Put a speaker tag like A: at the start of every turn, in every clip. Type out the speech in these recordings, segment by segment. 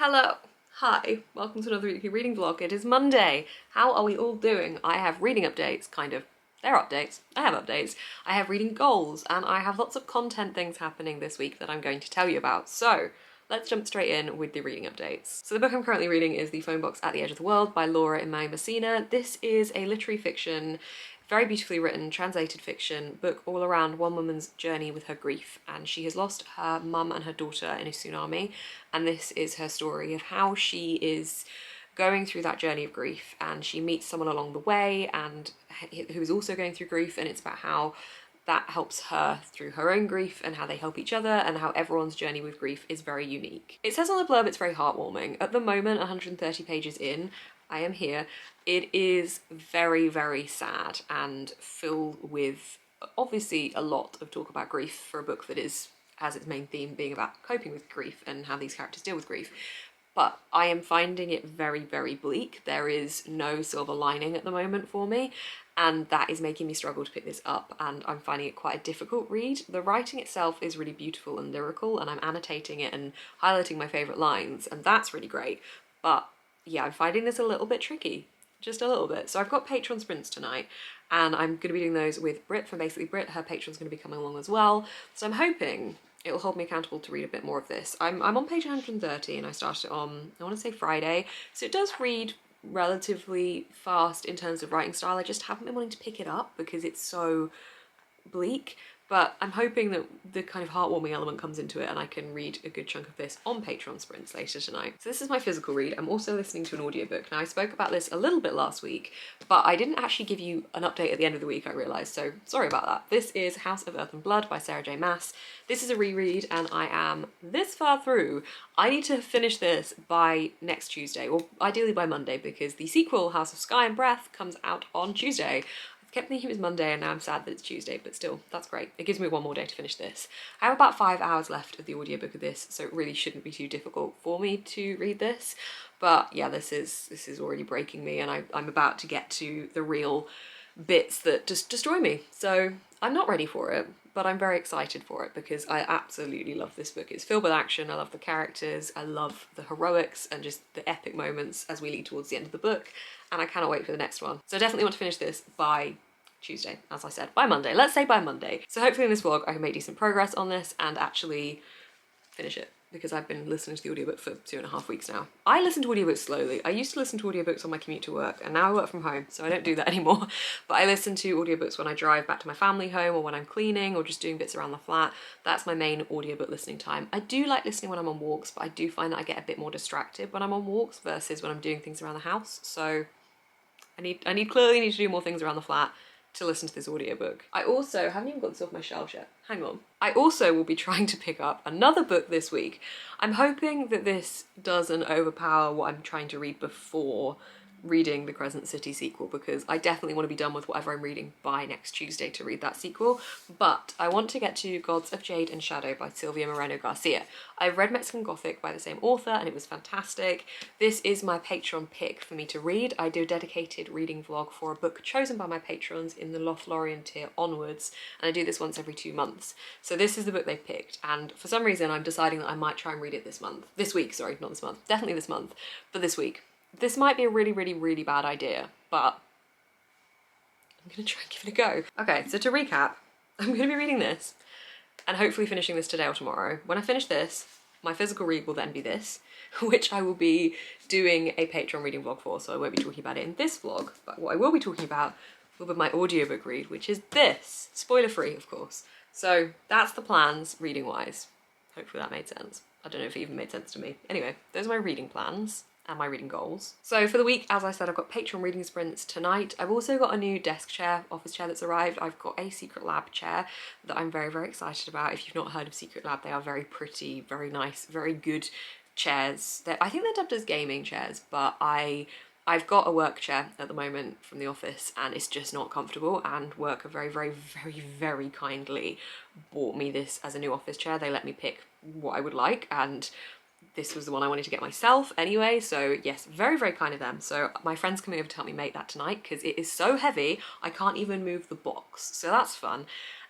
A: Hello, hi, welcome to another weekly reading vlog. It is Monday. How are we all doing? I have reading updates, kind of. They're updates. I have updates. I have reading goals, and I have lots of content things happening this week that I'm going to tell you about. So let's jump straight in with the reading updates. So the book I'm currently reading is The Phone Box at the Edge of the World by Laura Imai Messina. This is a literary fiction, very beautifully written, translated fiction book all around one woman's journey with her grief, and she has lost her mum and her daughter in a tsunami, and this is her story of how she is going through that journey of grief, and she meets someone along the way and who is also going through grief, and it's about how that helps her through her own grief and how they help each other and how everyone's journey with grief is very unique. It says on the blurb it's very heartwarming. At the moment, 130 pages in, I am here. It is very, very sad and filled with obviously a lot of talk about grief for a book that has its main theme being about coping with grief and how these characters deal with grief. But I am finding it very, very bleak. There is no silver lining at the moment for me, and that is making me struggle to pick this up, and I'm finding it quite a difficult read. The writing itself is really beautiful and lyrical, and I'm annotating it and highlighting my favourite lines, and that's really great. But yeah, I'm finding this a little bit tricky, just a little bit. So I've got Patreon sprints tonight, and I'm going to be doing those with Brit from Basically Brit. Her Patreon's going to be coming along as well. So I'm hoping it'll hold me accountable to read a bit more of this. I'm on page 130 and I started on, I want to say Friday. So it does read relatively fast in terms of writing style. I just haven't been wanting to pick it up because it's so bleak. But I'm hoping that the kind of heartwarming element comes into it and I can read a good chunk of this on Patreon sprints later tonight. So this is my physical read. I'm also listening to an audiobook. Now I spoke about this a little bit last week, but I didn't actually give you an update at the end of the week, I realised, so sorry about that. This is House of Earth and Blood by Sarah J Maas. This is a reread and I am this far through. I need to finish this by next Tuesday, or ideally by Monday, because the sequel, House of Sky and Breath, comes out on Tuesday. I kept thinking it was Monday and now I'm sad that it's Tuesday, but still, that's great. It gives me one more day to finish this. I have about 5 hours left of the audiobook of this, so it really shouldn't be too difficult for me to read this. But yeah, this is already breaking me, and I'm about to get to the real bits that just destroy me. So I'm not ready for it, but I'm very excited for it because I absolutely love this book. It's filled with action, I love the characters, I love the heroics and just the epic moments as we lead towards the end of the book, and I cannot wait for the next one. So I definitely want to finish this by Tuesday, as I said, by Monday. Let's say by Monday. So hopefully in this vlog I can make decent progress on this and actually finish it, because I've been listening to the audiobook for 2.5 weeks now. I listen to audiobooks slowly. I used to listen to audiobooks on my commute to work, and now I work from home, so I don't do that anymore. But I listen to audiobooks when I drive back to my family home, or when I'm cleaning, or just doing bits around the flat. That's my main audiobook listening time. I do like listening when I'm on walks, but I do find that I get a bit more distracted when I'm on walks versus when I'm doing things around the house. So I clearly need to do more things around the flat to listen to this audiobook. I also haven't even got this off my shelf yet. Hang on. I also will be trying to pick up another book this week. I'm hoping that this doesn't overpower what I'm trying to read before reading the Crescent City sequel, because I definitely want to be done with whatever I'm reading by next Tuesday to read that sequel. But I want to get to Gods of Jade and Shadow by Silvia Moreno Garcia. I've read Mexican Gothic by the same author and it was fantastic. This is my Patreon pick for me to read. I do a dedicated reading vlog for a book chosen by my patrons in the Lothlorien tier onwards, and I do this once every 2 months. So this is the book they picked, and for some reason I'm deciding that I might try and read it this week, sorry, not this month, definitely this month, but this week. This might be a really, really, really bad idea, but I'm gonna try and give it a go. Okay, so to recap, I'm gonna be reading this and hopefully finishing this today or tomorrow. When I finish this, my physical read will then be this, which I will be doing a Patreon reading vlog for, so I won't be talking about it in this vlog, but what I will be talking about will be my audiobook read, which is this. Spoiler free, of course. So that's the plans, reading-wise. Hopefully that made sense. I don't know if it even made sense to me. Anyway, those are my reading plans and my reading goals. So for the week, as I said, I've got Patreon reading sprints tonight. I've also got a new desk chair, office chair that's arrived. I've got a Secret Lab chair that I'm very, very excited about. If you've not heard of Secret Lab, they are very pretty, very nice, very good chairs. I think they're dubbed as gaming chairs, but I've got a work chair at the moment from the office and it's just not comfortable, and work have very, very, very, very kindly bought me this as a new office chair. They let me pick what I would like, and this was the one I wanted to get myself anyway, so yes, very, very kind of them. So my friend's coming over to help me make that tonight because it is so heavy I can't even move the box, so that's fun.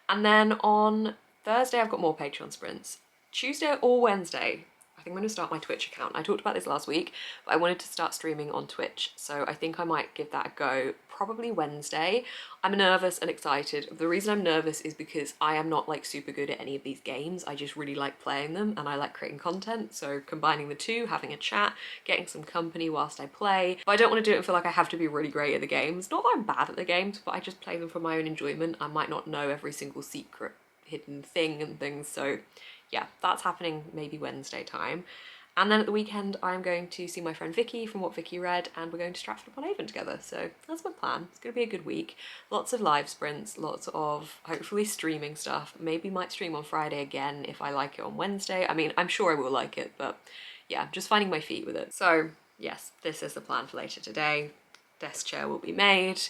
A: And then on Thursday I've got more Patreon sprints. Tuesday or Wednesday, I think think I'm going to start my Twitch account. I talked about this last week, but I wanted to start streaming on Twitch, so I think I might give that a go probably Wednesday. I'm nervous and excited. The reason I'm nervous is because I am not like super good at any of these games. I just really like playing them and I like creating content, so combining the two, having a chat, getting some company whilst I play. But I don't want to do it and feel like I have to be really great at the games. Not that I'm bad at the games, but I just play them for my own enjoyment. I might not know every single secret hidden thing and things, so yeah, that's happening maybe Wednesday time. And then at the weekend, I'm going to see my friend Vicky from What Vicky Read, and we're going to Stratford-upon-Avon together. So that's my plan. It's going to be a good week. Lots of live sprints, lots of hopefully streaming stuff. Maybe might stream on Friday again if I like it on Wednesday. I mean, I'm sure I will like it, but yeah, just finding my feet with it. So yes, this is the plan for later today. Desk chair will be made,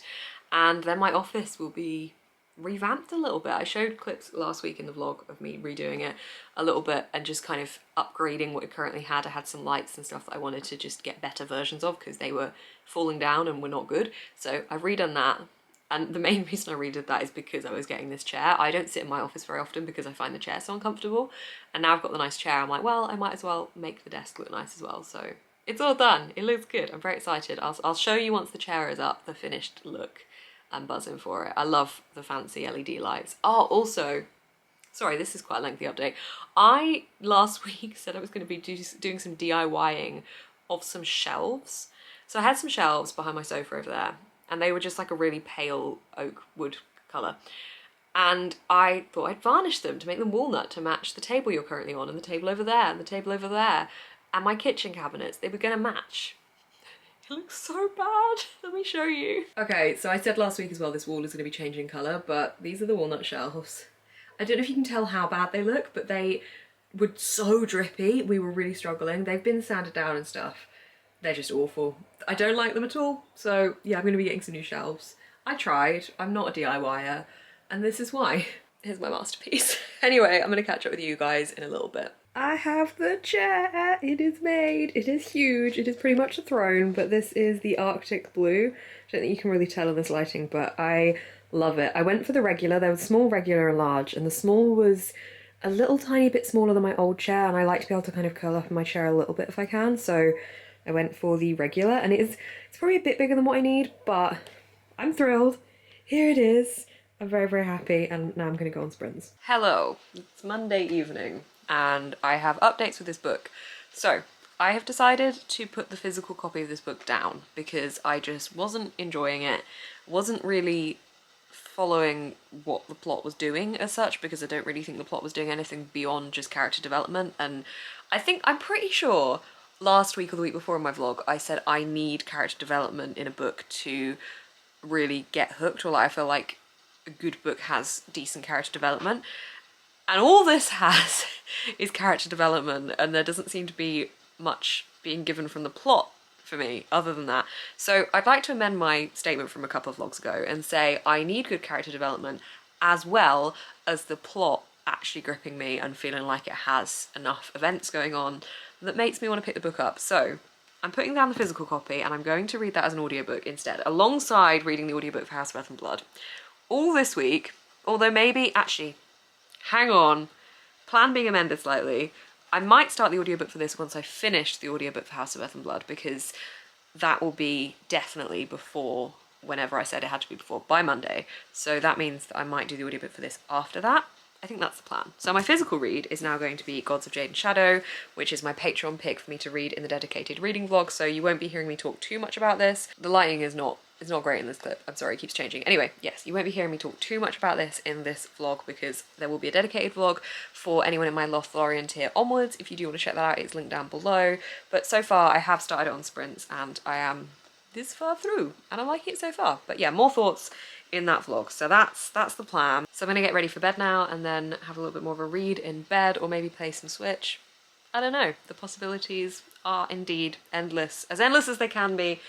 A: and then my office will be revamped a little bit. I showed clips last week in the vlog of me redoing it a little bit and just kind of upgrading what it currently had. I had some lights and stuff that I wanted to just get better versions of because they were falling down and were not good. So I've redone that. And the main reason I redid that is because I was getting this chair. I don't sit in my office very often because I find the chair so uncomfortable. And now I've got the nice chair, I'm like, well, I might as well make the desk look nice as well. So it's all done. It looks good. I'm very excited. I'll show you once the chair is up, the finished look. I'm buzzing for it. I love the fancy LED lights. Oh, also, sorry, this is quite a lengthy update. I last week said I was going to be doing some DIYing of some shelves. So I had some shelves behind my sofa over there, and they were just like a really pale oak wood colour. And I thought I'd varnish them to make them walnut to match the table you're currently on, and the table over there, and the table over there, and my kitchen cabinets. They were going to match. It looks so bad. Let me show you. Okay, so I said last week as well this wall is going to be changing colour, but these are the walnut shelves. I don't know if you can tell how bad they look, but they were so drippy. We were really struggling. They've been sanded down and stuff. They're just awful. I don't like them at all. So yeah, I'm going to be getting some new shelves. I tried. I'm not a DIYer, and this is why. Here's my masterpiece. Anyway, I'm going to catch up with you guys in a little bit. I have the chair, it is made, it is huge, it is pretty much a throne, but this is the Arctic blue. I don't think you can really tell in this lighting, but I love it. I went for the regular, there was small, regular and large, and the small was a little tiny bit smaller than my old chair, and I like to be able to kind of curl up in my chair a little bit if I can, so I went for the regular, and it's probably a bit bigger than what I need, but I'm thrilled. Here it is. I'm very, very happy, and now I'm going to go on sprints. Hello, it's Monday evening, and I have updates with this book. So I have decided to put the physical copy of this book down because I just wasn't enjoying it, wasn't really following what the plot was doing as such, because I don't really think the plot was doing anything beyond just character development. And I'm pretty sure last week or the week before in my vlog I said I need character development in a book to really get hooked, or like I feel like a good book has decent character development. And all this has is character development, and there doesn't seem to be much being given from the plot for me other than that. So I'd like to amend my statement from a couple of vlogs ago and say I need good character development as well as the plot actually gripping me and feeling like it has enough events going on that makes me want to pick the book up. So I'm putting down the physical copy and I'm going to read that as an audiobook instead, alongside reading the audiobook for House of Earth and Blood. All this week, although maybe, actually, hang on, plan being amended slightly, I might start the audiobook for this once I finish the audiobook for House of Earth and Blood, because that will be definitely before, whenever I said it had to be before, by Monday. So that means that I might do the audiobook for this after that. I think that's the plan. So my physical read is now going to be Gods of Jade and Shadow, which is my Patreon pick for me to read in the dedicated reading vlog, so you won't be hearing me talk too much about this. The lighting is not great in this clip. I'm sorry, it keeps changing. Anyway, yes, you won't be hearing me talk too much about this in this vlog because there will be a dedicated vlog for anyone in my Lothlorien tier onwards. If you do want to check that out, it's linked down below. But so far, I have started on sprints and I am this far through and I like it so far. But yeah, more thoughts in that vlog. So that's the plan. So I'm gonna get ready for bed now and then have a little bit more of a read in bed, or maybe play some Switch. I don't know. The possibilities are indeed endless as they can be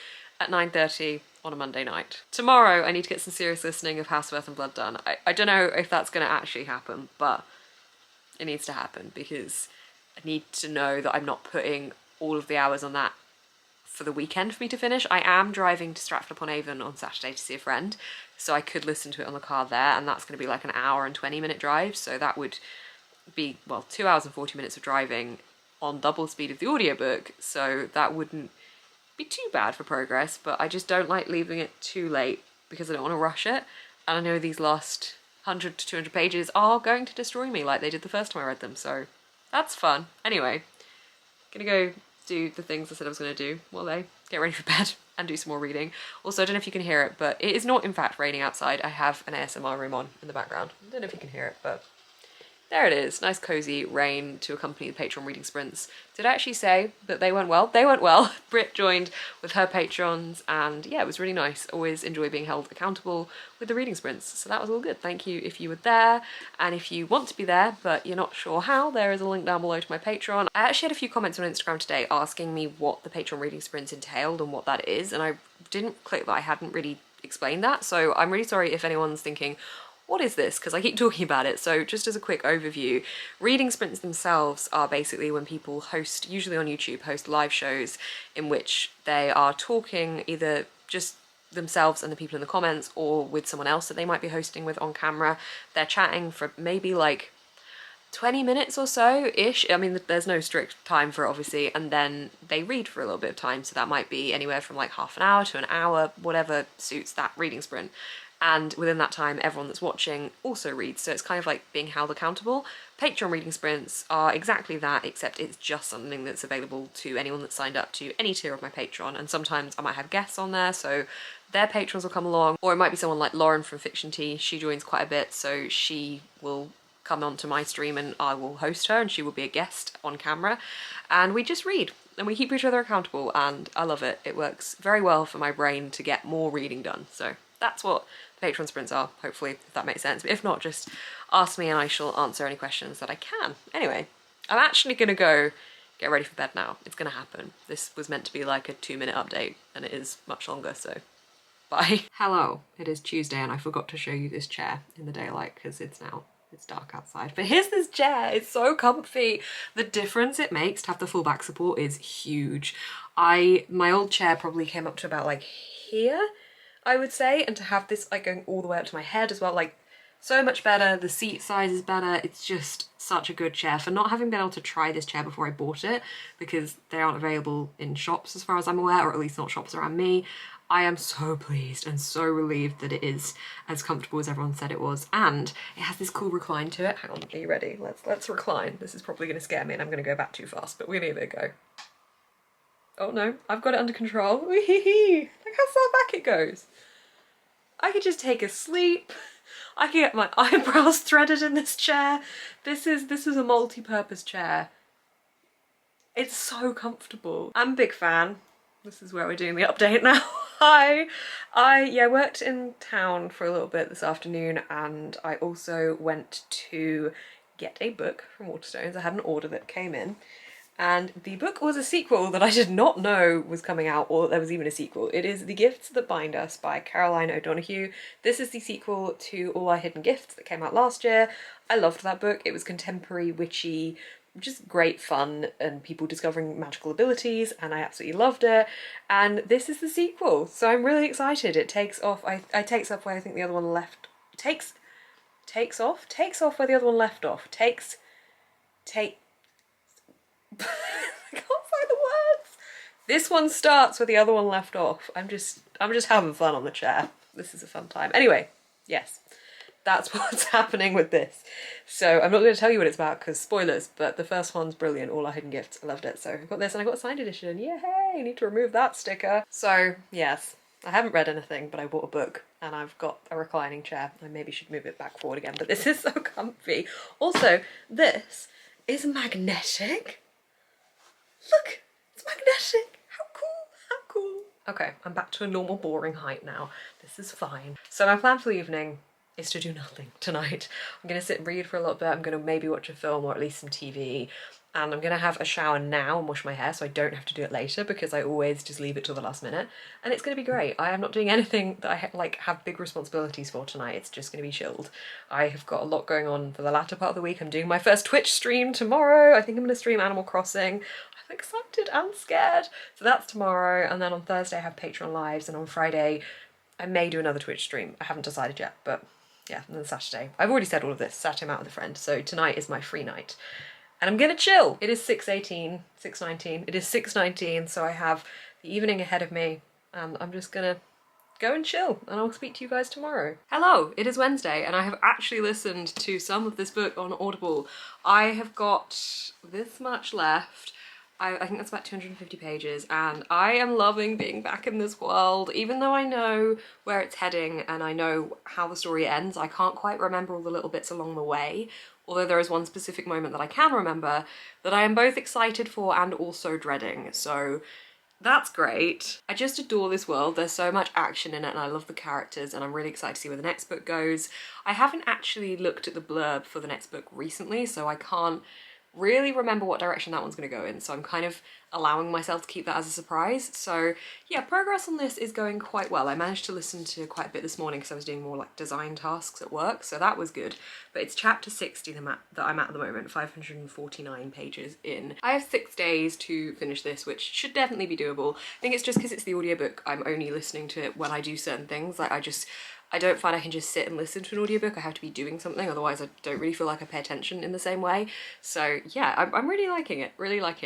A: at 9:30 on a Monday night. Tomorrow I need to get some serious listening of House of Earth and Blood done. I don't know if that's going to actually happen, but it needs to happen because I need to know that I'm not putting all of the hours on that for the weekend for me to finish. I am driving to Stratford-upon-Avon on Saturday to see a friend, so I could listen to it on the car there, and that's going to be like an hour and 20-minute drive, so that would be, well, 2 hours and 40 minutes of driving on double speed of the audiobook, so that wouldn't be too bad for progress, but I just don't like leaving it too late because I don't want to rush it. And I know these last 100 to 200 pages are going to destroy me like they did the first time I read them, so that's fun. Anyway, gonna go do the things I said I was gonna do while they get ready for bed and do some more reading. Also, I don't know if you can hear it, but it is not in fact raining outside. I have an ASMR room on in the background. I don't know if you can hear it, but there it is. Nice cozy rain to accompany the Patreon reading sprints. Did I actually say that they went well? They went well. Brit joined with her patrons and yeah, it was really nice. Always enjoy being held accountable with the reading sprints. So that was all good. Thank you if you were there. And if you want to be there, but you're not sure how, there is a link down below to my Patreon. I actually had a few comments on Instagram today asking me what the Patreon reading sprints entailed and what that is. And I didn't click that I hadn't really explained that. So I'm really sorry if anyone's thinking, what is this? Because I keep talking about it. So just as a quick overview, reading sprints themselves are basically when people host, usually on YouTube, host live shows in which they are talking either just themselves and the people in the comments or with someone else that they might be hosting with on camera. They're chatting for maybe like 20 minutes or so-ish. I mean, there's no strict time for it, obviously, and then they read for a little bit of time. So that might be anywhere from like half an hour to an hour, whatever suits that reading sprint. And within that time, everyone that's watching also reads. So it's kind of like being held accountable. Patreon reading sprints are exactly that, except it's just something that's available to anyone that's signed up to any tier of my Patreon. And sometimes I might have guests on there, so their patrons will come along. Or it might be someone like Lauren from Fiction Tea. She joins quite a bit, so she will come onto my stream and I will host her and she will be a guest on camera. And we just read and we keep each other accountable and I love it. It works very well for my brain to get more reading done. So that's what Patreon sprints are, hopefully, if that makes sense. But if not, just ask me and I shall answer any questions that I can. Anyway, I'm actually gonna go get ready for bed now. It's gonna happen. This was meant to be like a 2-minute update and it is much longer, so bye. Hello, it is Tuesday and I forgot to show you this chair in the daylight because it's dark outside. But here's this chair, it's so comfy. The difference it makes to have the full back support is huge. My old chair probably came up to about like here, I would say, and to have this like going all the way up to my head as well, like so much better. The seat size is better. It's just such a good chair. For not having been able to try this chair before I bought it, because they aren't available in shops as far as I'm aware, or at least not shops around me, I am so pleased and so relieved that it is as comfortable as everyone said it was. And it has this cool recline to it. Hang on, are you ready? Let's recline. This is probably gonna scare me and I'm gonna go back too fast, but we're gonna give it a go. Oh no, I've got it under control. Wee-hee-hee. Look how far back it goes. I could just take a sleep. I could get my eyebrows threaded in this chair. This is a multi-purpose chair. It's so comfortable. I'm a big fan. This is where we're doing the update now. I worked in town for a little bit this afternoon and I also went to get a book from WATERSTONES. I had an order that came in. And the book was a sequel that I did not know was coming out or that there was even a sequel. It is The Gifts That Bind Us by Caroline O'Donoghue. This is the sequel to All Our Hidden Gifts that came out last year. I loved that book. It was contemporary, witchy, just great fun and people discovering magical abilities and I absolutely loved it. And this is the sequel, so I'm really excited. It takes off, I takes up where I think the other one left, takes off where the other one left off, I can't find the words. This one starts where the other one left off. I'm just having fun on the chair. This is a fun time. Anyway, yes, that's what's happening with this. So I'm not going to tell you what it's about because spoilers, but the first one's brilliant. All Our Hidden Gifts. I loved it. So I've got this and I got a signed edition. Yay! I need to remove that sticker. So yes, I haven't read anything, but I bought a book and I've got a reclining chair. I maybe should move it back forward again, but this is so comfy. Also, this is magnetic. Look, it's magnetic. How cool, how cool. Okay, I'm back to a normal boring height now. This is fine. So my plan for the evening is to do nothing tonight. I'm gonna sit and read for a little bit. I'm gonna maybe watch a film or at least some TV. And I'm gonna have a shower now and wash my hair so I don't have to do it later because I always just leave it till the last minute. And it's gonna be great. I am not doing anything that I have big responsibilities for tonight. It's just gonna be chilled. I have got a lot going on for the latter part of the week. I'm doing my first Twitch stream tomorrow. I think I'm gonna stream Animal Crossing. I'm excited and scared. So that's tomorrow. And then on Thursday I have Patreon lives and on Friday I may do another Twitch stream. I haven't decided yet, but yeah, and then Saturday. I've already said all of this. Saturday I'm out with a friend. So tonight is my free night. and I'm gonna chill. It is 6:18, 6:19. It is 6:19, so I have the evening ahead of me, and I'm just gonna go and chill, and I'll speak to you guys tomorrow. Hello, it is Wednesday, and I have actually listened to some of this book on Audible. I have got this much left. I think that's about 250 pages, and I am loving being back in this world. Even though I know where it's heading and I know how the story ends, I can't quite remember all the little bits along the way, although there is one specific moment that I can remember that I am both excited for and also dreading, so that's great. I just adore this world. There's so much action in it, and I love the characters, and I'm really excited to see where the next book goes. I haven't actually looked at the blurb for the next book recently, so I can't really remember what direction that one's going to go in, so I'm kind of allowing myself to keep that as a surprise. So yeah, progress on this is going quite well. I managed to listen to quite a bit this morning because I was doing more like design tasks at work, so that was good. But it's chapter 60 that I'm at the moment, 549 pages in. I have 6 days to finish this, which should definitely be doable. I think it's just because it's the audiobook, I'm only listening to it when I do certain things. Like I don't find I can just sit and listen to an audiobook. I have to be doing something, otherwise I don't really feel like I pay attention in the same way. So yeah, I'm really liking it,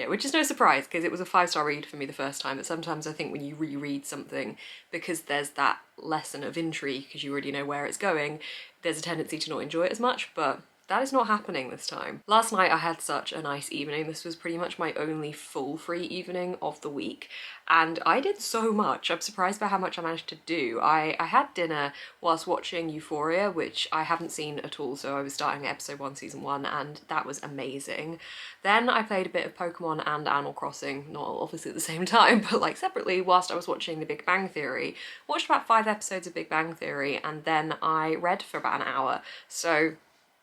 A: which is no surprise because it was a 5-star read for me the first time. But sometimes I think when you reread something, because there's that lesson of intrigue, because you already know where it's going, there's a tendency to not enjoy it as much, but that is not happening this time. Last night I had such a nice evening. This was pretty much my only full free evening of the week, and I did so much. I'm surprised by how much I managed to do. I had dinner whilst watching Euphoria, which I haven't seen at all, so I was starting episode 1 season 1, and that was amazing. Then I played a bit of Pokemon and Animal Crossing, not obviously at the same time, but like separately, whilst I was watching The Big Bang Theory. Watched about 5 episodes of Big Bang Theory, and then I read for about an hour. So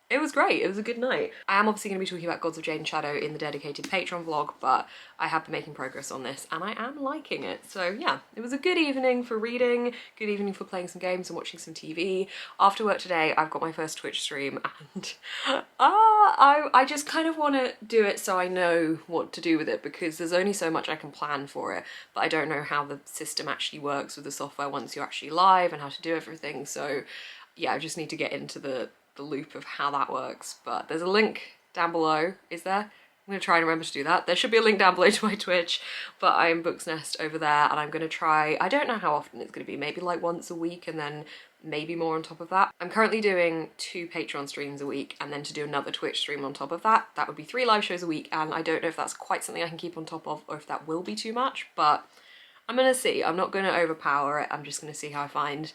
A: it was great, it was a good night. I am obviously going to be talking about Gods of Jade and Shadow in the dedicated Patreon vlog, but I have been making progress on this and I am liking it. So yeah, it was a good evening for reading, good evening for playing some games and watching some TV. After work today, I've got my first Twitch stream, and I just kind of want to do it so I know what to do with it, because there's only so much I can plan for it, but I don't know how the system actually works with the software once you're actually live and how to do everything. So yeah, I just need to get into the loop of how that works. But there's a link down below, is there? I'm gonna try and remember to do that. There should be a link down below to my Twitch, but I'm Books Nest over there, and I'm gonna try, I don't know how often it's gonna be, maybe like once a week and then maybe more on top of that. I'm currently doing 2 Patreon streams a week, and then to do another Twitch stream on top of that, that would be 3 live shows a week, and I don't know if that's quite something I can keep on top of or if that will be too much, but I'm gonna see. I'm not gonna overpower it. I'm just gonna see how I find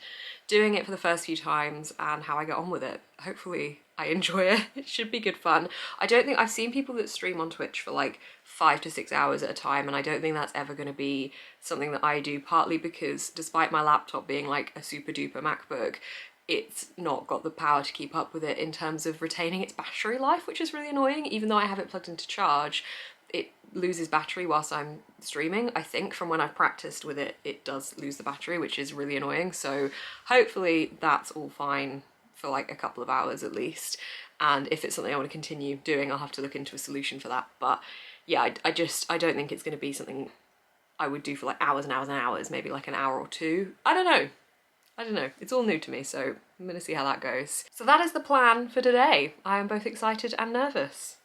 A: doing it for the first few times and how I get on with it. Hopefully I enjoy it. It should be good fun. I don't think I've seen people that stream on Twitch for like 5 to 6 hours at a time, and I don't think that's ever gonna be something that I do, partly because despite my laptop being like a super duper MacBook, it's not got the power to keep up with it in terms of retaining its battery life, which is really annoying. Even though I have it plugged into charge, it loses battery whilst I'm streaming. I think from when I've practiced with it, it does lose the battery, which is really annoying. So hopefully that's all fine for like a couple of hours at least. And if it's something I want to continue doing, I'll have to look into a solution for that. But yeah, I don't think it's going to be something I would do for like hours and hours and hours, maybe like an hour or 2. I don't know. It's all new to me, so I'm gonna see how that goes. So that is the plan for today. I am both excited and nervous.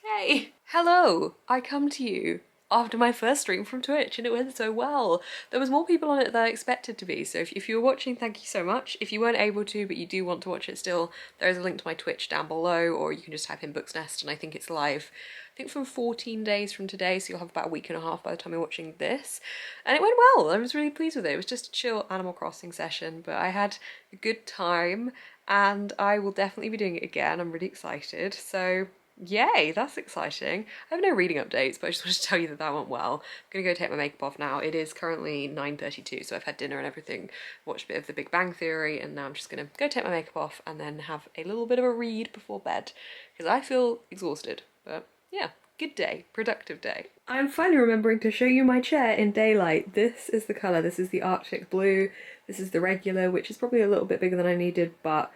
A: Yay! Hello! I come to you after my first stream from Twitch, and it went so well. There was more people on it than I expected to be, so if you were watching, thank you so much. If you weren't able to, but you do want to watch it still, there is a link to my Twitch down below, or you can just type in Books Nest, and I think it's live, I think from 14 days from today, so you'll have about a week and a half by the time you're watching this. And it went well. I was really pleased with it. It was just a chill Animal Crossing session, but I had a good time, and I will definitely be doing it again. I'm really excited. So yay, that's exciting. I have no reading updates, but I just wanted to tell you that that went well. I'm gonna go take my makeup off now. It is currently 9:32, so I've had dinner and everything, watched a bit of The Big Bang Theory, and now I'm just gonna go take my makeup off and then have a little bit of a read before bed, because I feel exhausted. But yeah, good day, productive day. I'm finally remembering to show you my chair in daylight. This is the colour. This is the Arctic blue. This is the regular, which is probably a little bit bigger than I needed, but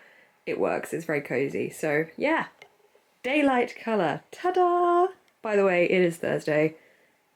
A: it works. It's very cozy. So yeah. Daylight colour. Ta-da! By the way, it is Thursday.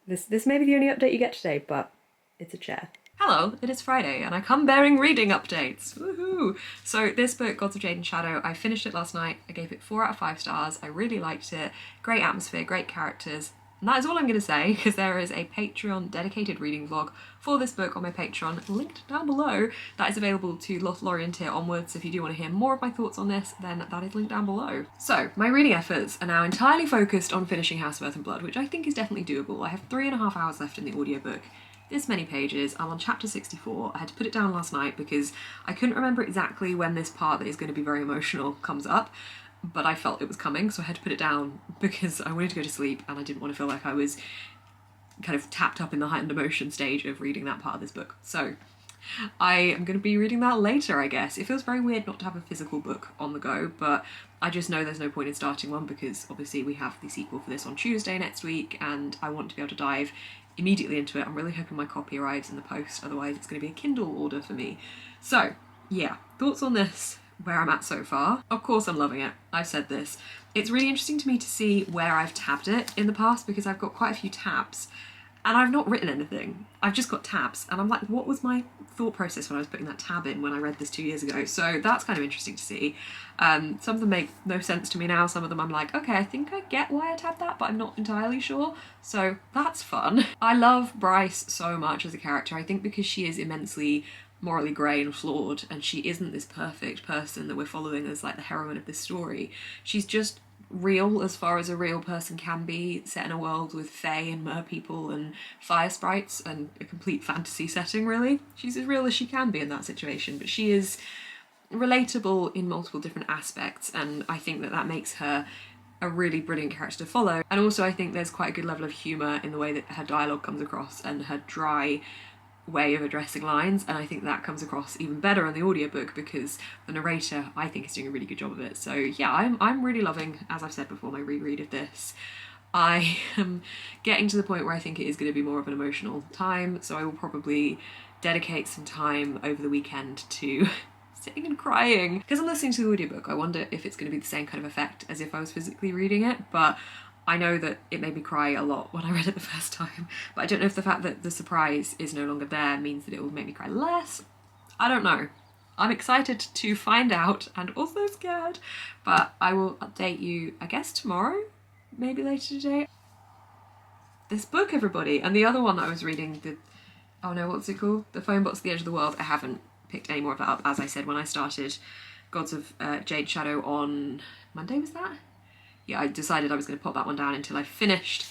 A: This may be the only update you get today, but it's a chair. Hello, it is Friday and I come bearing reading updates. Woohoo! So this book, Gods of Jade and Shadow, I finished it last night. I gave it 4 out of 5 stars. I really liked it. Great atmosphere, great characters. And that is all I'm going to say, because there is a Patreon dedicated reading vlog for this book on my Patreon, linked down below. That is available to Lothlorien tier onwards. If you do want to hear more of my thoughts on this, then that is linked down below. So, my reading efforts are now entirely focused on finishing House of Earth and Blood, which I think is definitely doable. I have 3.5 hours left in the audiobook. This many pages. I'm on chapter 64. I had to put it down last night because I couldn't remember exactly when this part that is going to be very emotional comes up, but I felt it was coming, so I had to put it down because I wanted to go to sleep and I didn't want to feel like I was kind of tapped up in the heightened emotion stage of reading that part of this book. So I am going to be reading that later, I guess. It feels very weird not to have a physical book on the go, but I just know there's no point in starting one because obviously we have the sequel for this on Tuesday next week and I want to be able to dive immediately into it. I'm really hoping my copy arrives in the post, otherwise it's going to be a Kindle order for me. So yeah, thoughts on this, where I'm at so far. Of course I'm loving it, I've said this. It's really interesting to me to see where I've tabbed it in the past because I've got quite a few tabs and I've not written anything. I've just got tabs and I'm like, what was my thought process when I was putting that tab in when I read this 2 years ago? So that's kind of interesting to see. Some of them make no sense to me now. Some of them I'm like, okay, I think I get why I tabbed that, but I'm not entirely sure. So that's fun. I love Bryce so much as a character. I think because she is immensely morally grey and flawed and she isn't this perfect person that we're following as like the heroine of this story. She's just real as far as a real person can be, set in a world with fae and mer people and fire sprites and a complete fantasy setting, really. She's as real as she can be in that situation, but she is relatable in multiple different aspects and I think that that makes her a really brilliant character to follow. And also I think there's quite a good level of humour in the way that her dialogue comes across and her dry way of addressing lines, and I think that comes across even better in the audiobook because the narrator I think is doing a really good job of it. So yeah, I'm really loving, as I've said before, my reread of this. I am getting to the point where I think it is going to be more of an emotional time, so I will probably dedicate some time over the weekend to sitting and crying. Because I'm listening to the audiobook, I wonder if it's going to be the same kind of effect as if I was physically reading it, but I know that it made me cry a lot when I read it the first time, but I don't know if the fact that the surprise is no longer there means that it will make me cry less. I don't know. I'm excited to find out and also scared, but I will update you, I guess tomorrow, maybe later today. This book, everybody, and the other one that I was reading, oh no, what's it called? The Phone Box at the Edge of the World. I haven't picked any more of that up, as I said when I started Gods of Jade Shadow on Monday, was that? Yeah, I decided I was going to pop that one down until I finished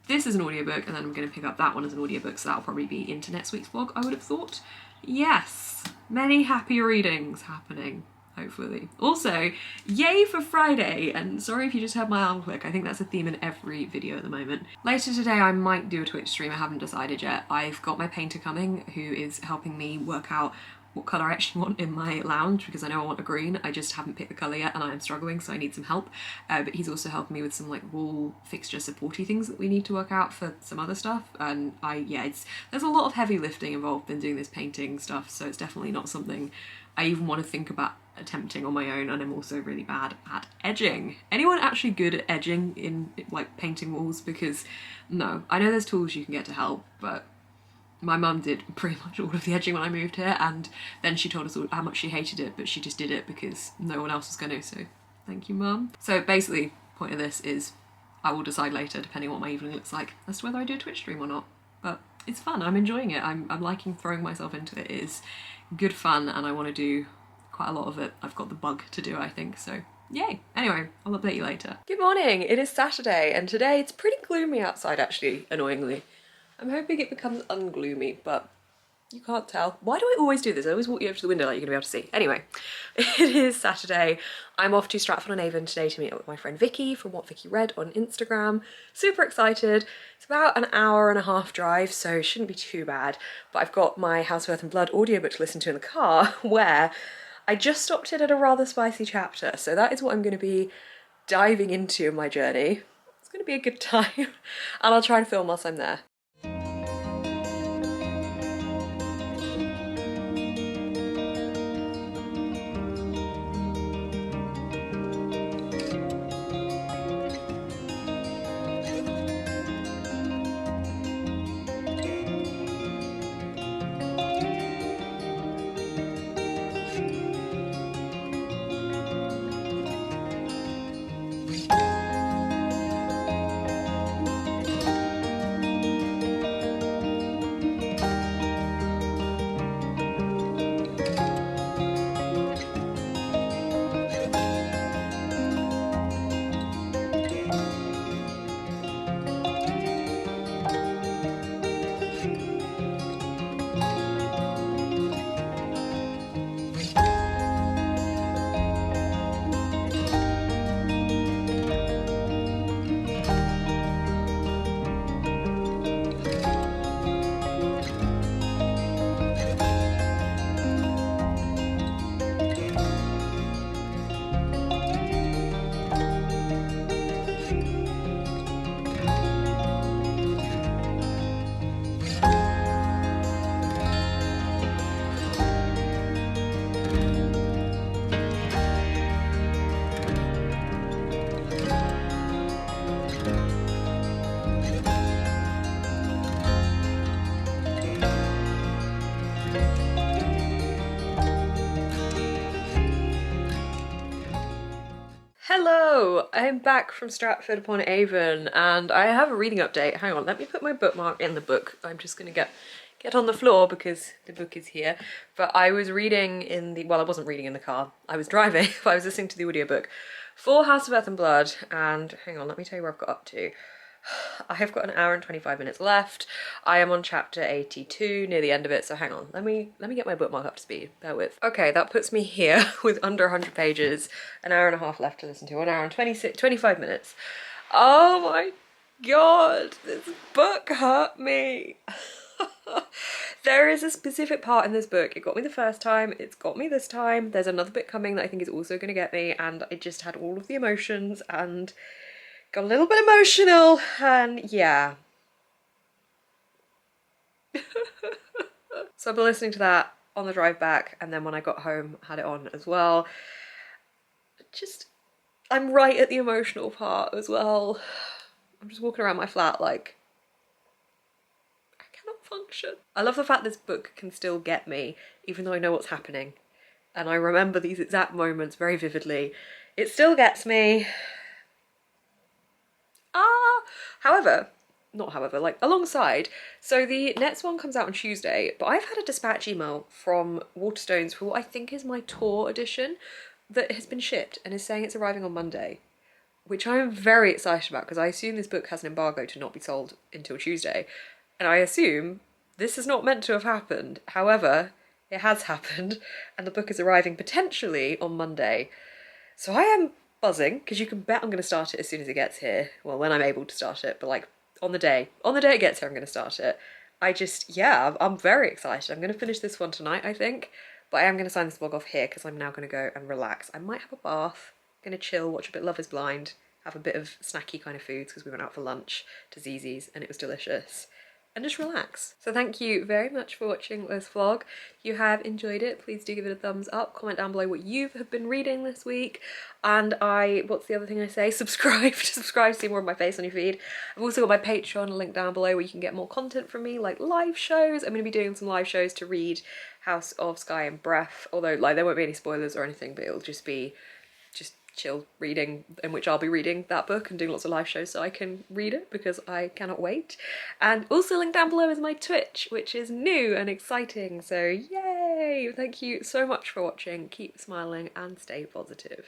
A: this as an audiobook, and then I'm going to pick up that one as an audiobook, so that'll probably be into next week's vlog, I would have thought. Yes, many happy readings happening, hopefully. Also, yay for Friday, and sorry if you just heard my arm click, I think that's a theme in every video at the moment. Later today I might do a Twitch stream, I haven't decided yet. I've got my painter coming who is helping me work out what colour I actually want in my lounge because I know I want a green. I just haven't picked the colour yet and I am struggling, so I need some help. But he's also helping me with some like wall fixture supporty things that we need to work out for some other stuff. And there's a lot of heavy lifting involved in doing this painting stuff, so it's definitely not something I even want to think about attempting on my own, and I'm also really bad at edging. Anyone actually good at edging in like painting walls? Because no, I know there's tools you can get to help, but my mum did pretty much all of the edging when I moved here, and then she told us all how much she hated it, but she just did it because no one else was going to, so thank you, Mum. So basically, point of this is I will decide later, depending on what my evening looks like, as to whether I do a Twitch stream or not. But it's fun, I'm enjoying it, I'm liking throwing myself into it. It is good fun, and I want to do quite a lot of it. I've got the bug to do, I think, so yay. Anyway, I'll update you later. Good morning, it is Saturday, and today it's pretty gloomy outside, actually, annoyingly. I'm hoping it becomes ungloomy, but you can't tell. Why do I always do this? I always walk you over to the window like you're gonna be able to see. Anyway, it is Saturday. I'm off to Stratford-on-Avon today to meet up with my friend Vicky from What Vicky Read on Instagram. Super excited. It's about an hour and a half drive, so it shouldn't be too bad. But I've got my House of Earth and Blood audiobook to listen to in the car, where I just stopped in at a rather spicy chapter. So that is what I'm gonna be diving into in my journey. It's gonna be a good time, and I'll try and film whilst I'm there. Hello! I'm back from Stratford upon Avon and I have a reading update. Hang on, let me put my bookmark in the book. I'm just gonna get on the floor because the book is here. But I was reading in the, well, I wasn't reading in the car. I was driving, but I was listening to the audiobook for House of Earth and Blood, and hang on, let me tell you where I've got up to. I have got an hour and 25 minutes left. I am on chapter 82, near the end of it, so hang on. Let me get my bookmark up to speed. Bear with. Okay, that puts me here with under 100 pages, an hour and a half left to listen to, 1 hour and 25 minutes. Oh my god, this book hurt me. There is a specific part in this book. It got me the first time, it's got me this time. There's another bit coming that I think is also going to get me, and I just had all of the emotions and got a little bit emotional, and yeah. So I've been listening to that on the drive back, and then when I got home, had it on as well. I'm right at the emotional part as well. I'm just walking around my flat like, I cannot function. I love the fact this book can still get me, even though I know what's happening. And I remember these exact moments very vividly. It still gets me. Like alongside, so the next one comes out on Tuesday, but I've had a dispatch email from WATERSTONES for what I think is my tour edition that has been shipped and is saying it's arriving on Monday, which I am very excited about because I assume this book has an embargo to not be sold until Tuesday, and I assume this is not meant to have happened. However, it has happened and the book is arriving potentially on Monday. So I am buzzing because you can bet I'm going to start it as soon as it gets here. Well, when I'm able to start it, but like on the day it gets here, I'm going to start it. Yeah, I'm very excited. I'm going to finish this one tonight, I think, but I am going to sign this blog off here because I'm now going to go and relax. I might have a bath, going to chill, watch a bit of Love is Blind, have a bit of snacky kind of foods because we went out for lunch to Zzz's and it was delicious. And just relax. So thank you very much for watching this vlog. If you have enjoyed it, please do give it a thumbs up. Comment down below what you have been reading this week. And what's the other thing I say? Subscribe to see more of my face on your feed. I've also got my Patreon link down below where you can get more content from me, like live shows. I'm going to be doing some live shows to read House of Sky and Breath, although like there won't be any spoilers or anything, but it'll just be chill reading in which I'll be reading that book and doing lots of live shows so I can read it because I cannot wait. And also linked down below is my Twitch, which is new and exciting, so yay! Thank you so much for watching. Keep smiling and stay positive.